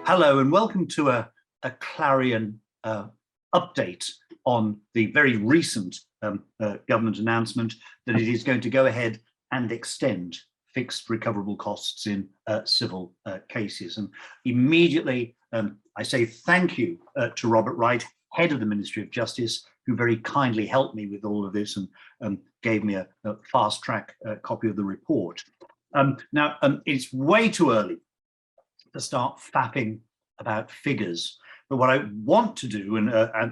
Hello and welcome to a Clarion update on the very recent government announcement that it is going to go ahead and extend fixed recoverable costs in civil cases. And immediately I say thank you to Robert Wright, head of the Ministry of Justice, who very kindly helped me with all of this and gave me a fast track copy of the report. Now, it's way too early to start fapping about figures. But what I want to do, and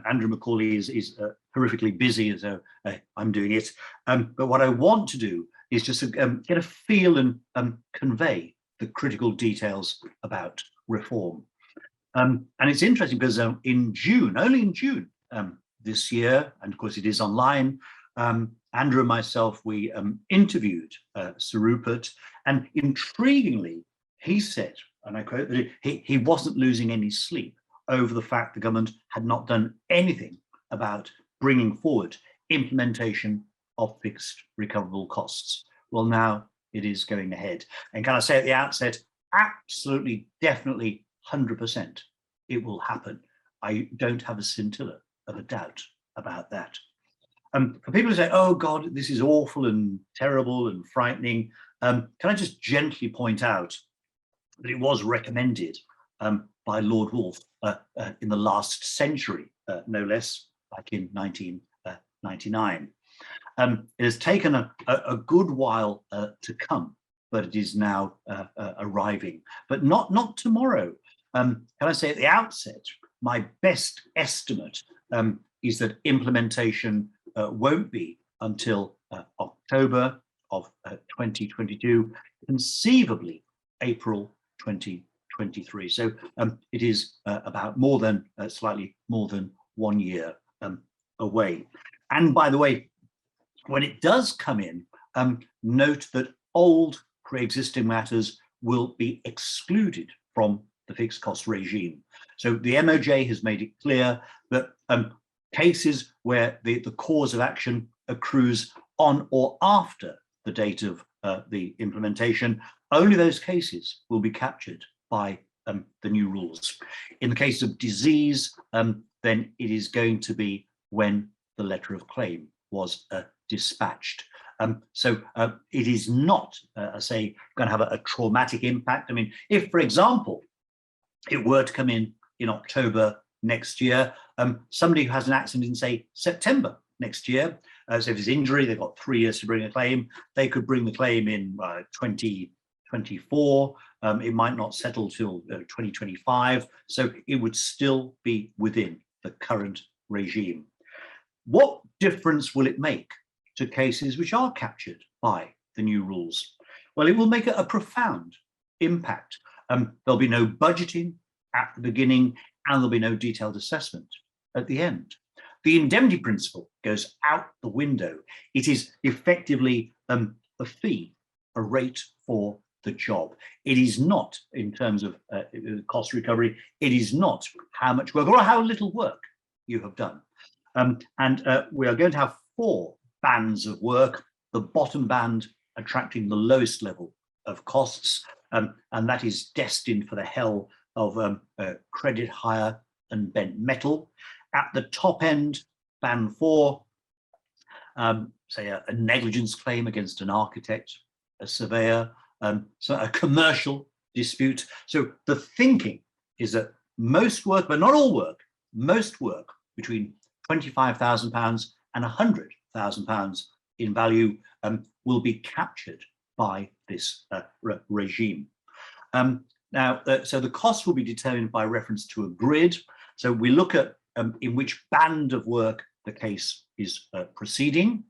Andrew McCauley is horrifically busy, so I'm doing it. But what I want to do is just get a feel and convey the critical details about reform. And it's interesting because in June, only in June this year, and of course it is online, Andrew and myself, we interviewed Sir Rupert, and intriguingly, he said, and I quote, that he wasn't losing any sleep over the fact the government had not done anything about bringing forward implementation of fixed recoverable costs. Well, now it is going ahead. And can I say at the outset, absolutely, definitely, 100%, it will happen. I don't have a scintilla of a doubt about that. For people who say, oh God, this is awful and terrible and frightening, can I just gently point out that it was recommended by Lord Wolfe in the last century, no less, back in 1999. It has taken a good while to come, but it is now arriving, but not tomorrow. Can I say at the outset, my best estimate is that implementation won't be until October of 2022, conceivably April 2023. So it is about more than, slightly more than 1 year away. And by the way, when it does come in, note that old pre-existing matters will be excluded from the fixed cost regime. So the MOJ has made it clear that cases where the cause of action accrues on or after the date of the implementation, only those cases will be captured by the new rules. In the case of disease, then it is going to be when the letter of claim was dispatched. So it is not, I say, going to have a traumatic impact. I mean, if, for example, it were to come in October next year, somebody who has an accident in, say, September next year, so if it's injury, they've got 3 years to bring a claim, they could bring the claim in 2024. It might not settle till 2025, so it would still be within the current regime. What difference will it make to cases which are captured by the new rules? Well, it will make a profound impact. There'll be no budgeting at the beginning, and there'll be no detailed assessment at the end. The indemnity principle goes out the window. It is effectively a fee, a rate for the job. It is not, in terms of cost recovery, it is not how much work or how little work you have done. We are going to have 4 bands of work, the bottom band attracting the lowest level of costs, and that is destined for the hell of credit hire and bent metal. At the top end, band 4, say a negligence claim against an architect, a surveyor, so a commercial dispute. So the thinking is that most work, but not all work, most work between £25,000 and £100,000 in value will be captured by this regime. Now, so the cost will be determined by reference to a grid. So we look at in which band of work the case is proceeding.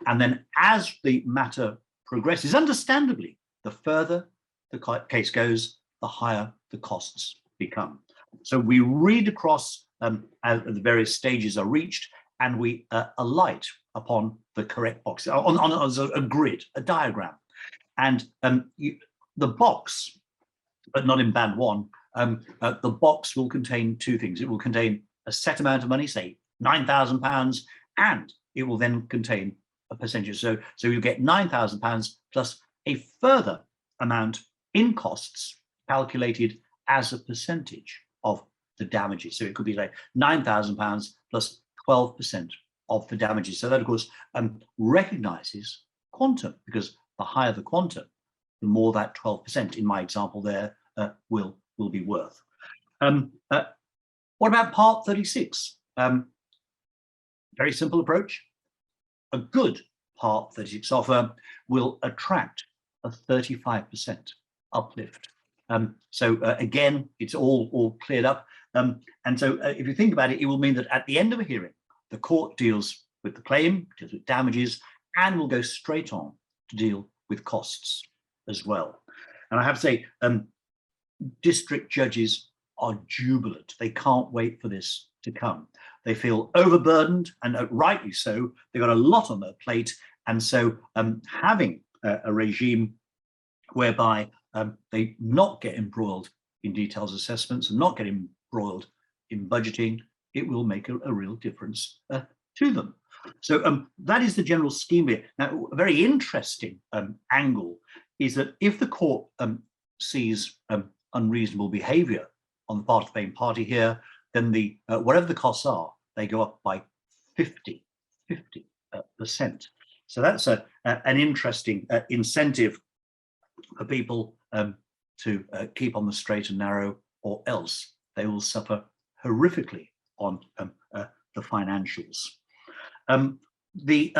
And then as the matter progresses, understandably, the further the case goes, the higher the costs become. So we read across as the various stages are reached, and we alight upon the correct box, on a grid, a diagram. And the box, but not in band 1, the box will contain 2 things. It will contain a set amount of money, say £9,000, and it will then contain a percentage. So you get £9,000 plus a further amount in costs calculated as a percentage of the damages. So it could be like £9,000 plus 12% of the damages. So that, of course, recognises quantum, because the higher the quantum, the more that 12%, in my example there, will be worth. What about Part 36? Very simple approach. A good Part 36 offer will attract a 35% uplift. So again, it's all cleared up. And so if you think about it, it will mean that at the end of a hearing, the court deals with the claim, deals with damages, and will go straight on to deal with costs as well. And I have to say, district judges are jubilant. They can't wait for this to come. They feel overburdened, and rightly so. They've got a lot on their plate. And so having a regime whereby they not get embroiled in details assessments and not get embroiled in budgeting, it will make a real difference to them. So that is the general scheme here. Now, a very interesting angle is that if the court sees unreasonable behaviour on the part of the paying party here, then the whatever the costs are, they go up by 50%. So that's an interesting incentive for people to keep on the straight and narrow, or else they will suffer horrifically on the financials. The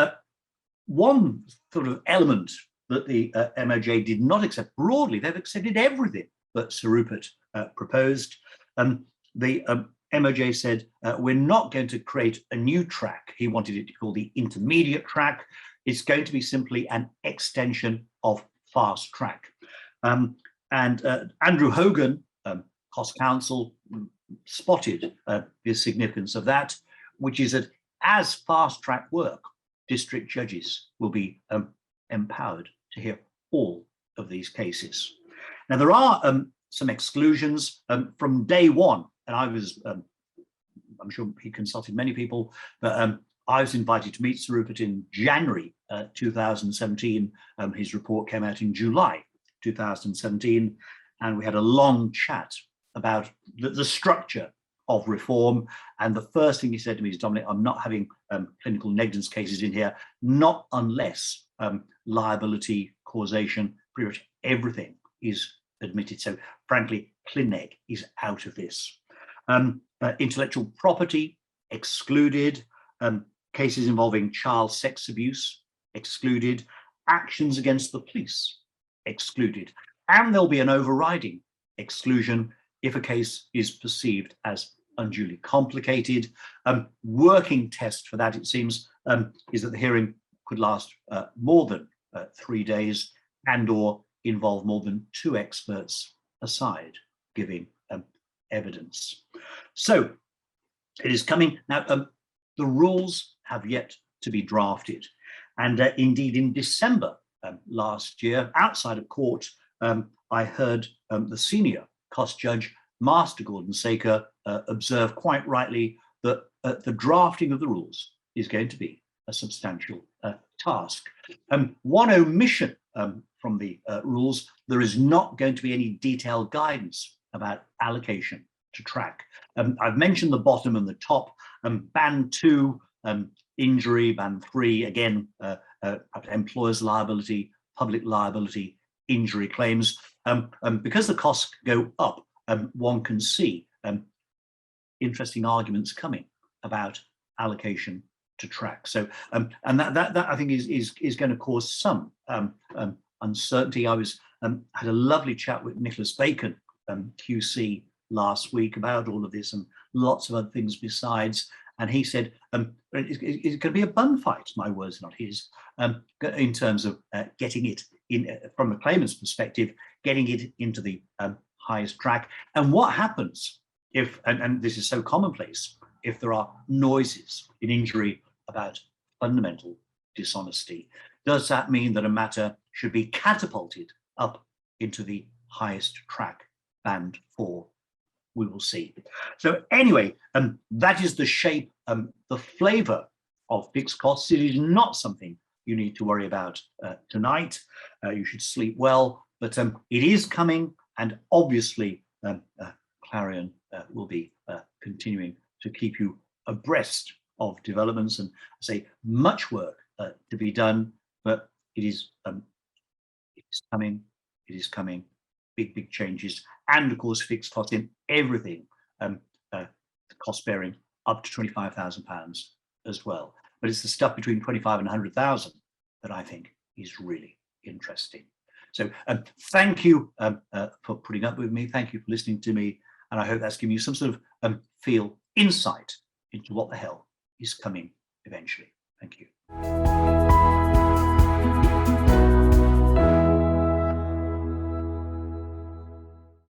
one sort of element that the MOJ did not accept broadly, they've accepted everything that Sir Rupert proposed. The MOJ said, we're not going to create a new track. He wanted it to be called the intermediate track. It's going to be simply an extension of fast track. And Andrew Hogan, cost counsel, spotted the significance of that, which is that as fast track work, district judges will be empowered to hear all of these cases. Now, there are some exclusions from day one, and I was, I'm sure he consulted many people, but I was invited to meet Sir Rupert in January 2017. His report came out in July 2017, and we had a long chat about the structure of reform. And the first thing he said to me is, Dominic, I'm not having clinical negligence cases in here, not unless liability, causation, pretty much everything is admitted. So frankly, Clinneg is out of this. Intellectual property excluded, cases involving child sex abuse excluded, actions against the police excluded, and there'll be an overriding exclusion if a case is perceived as unduly complicated. Working test for that, it seems, is that the hearing could last more than 3 days and or involve more than 2 experts aside giving evidence. So it is coming. Now, the rules have yet to be drafted. And indeed, in December last year, outside of court, I heard the senior cost judge, Master Gordon Saker, observe quite rightly that the drafting of the rules is going to be a substantial task. One omission from the rules, there is not going to be any detailed guidance about allocation to track. I've mentioned the bottom and the top. Band 2, injury, band 3, again, employers' liability, public liability, injury claims. Because the costs go up, one can see interesting arguments coming about allocation to track. So, and that I think is going to cause some uncertainty. I had a lovely chat with Nicholas Bacon, QC, last week about all of this and lots of other things besides. And he said, it's going to be a bun fight, my words, not his, in terms of getting it in, from a claimant's perspective, getting it into the highest track. And what happens if, and this is so commonplace, if there are noises in injury about fundamental dishonesty? Does that mean that a matter should be catapulted up into the highest track, band 4? We will see. So anyway, that is the shape, the flavour of fixed costs. It is not something you need to worry about tonight. You should sleep well, but it is coming, and obviously Clarion will be continuing to keep you abreast of developments, and I say much work to be done, but it is coming. It is coming. Big changes, and of course fixed cost in everything, cost bearing up to £25,000 as well. But it's the stuff between 25 and 100,000 that I think is really interesting. So thank you for putting up with me. Thank you for listening to me. And I hope that's given you some sort of insight into what the hell is coming eventually. Thank you.